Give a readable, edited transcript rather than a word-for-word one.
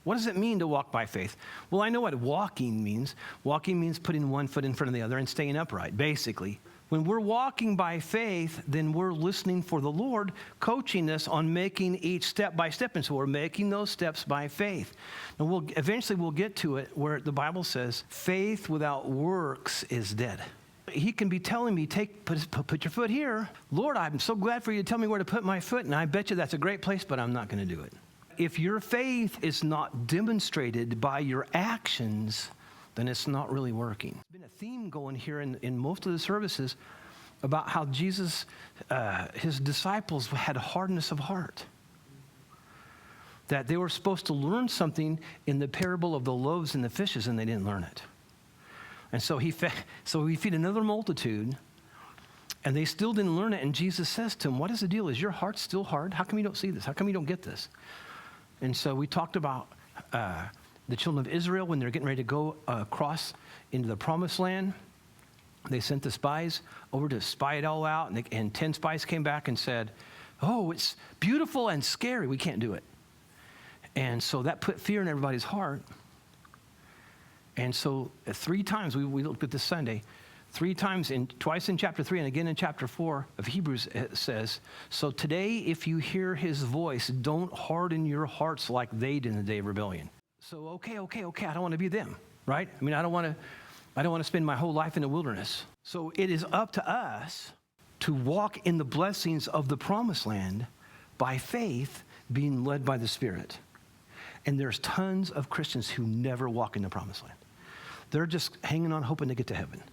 What does it mean to walk by faith? Well, I know what walking means. Walking means putting one foot in front of the other and staying upright, basically. When we're walking by faith, then we're listening for the Lord, coaching us on making each step by step. And so we're making those steps by faith. And eventually we'll get to it where the Bible says, faith without works is dead. He can be telling me, put your foot here. Lord, I'm so glad for you to tell me where to put my foot. And I bet you that's a great place, but I'm not going to do it. If your faith is not demonstrated by your actions, then it's not really working. There's been a theme going here in most of the services about how Jesus, his disciples had hardness of heart. That they were supposed to learn something in the parable of the loaves and the fishes, and they didn't learn it. And so he feed another multitude, and they still didn't learn it. And Jesus says to them, what is the deal? Is your heart still hard? How come you don't see this? How come you don't get this? And so we talked about the children of Israel when they're getting ready to go across into the promised land. They sent the spies over to spy it all out, and 10 spies came back and said, oh, it's beautiful and scary. We can't do it. And so that put fear in everybody's heart. And so 3 times, we looked at this Sunday, 3 times, twice in chapter 3 and again in chapter 4 of Hebrews, it says, so today if you hear his voice, don't harden your hearts like they did in the day of rebellion. So okay, I don't want to be them, right? I mean, I don't want to spend my whole life in the wilderness. So it is up to us to walk in the blessings of the promised land by faith, being led by the Spirit. And there's tons of Christians who never walk in the promised land. They're just hanging on, hoping to get to heaven.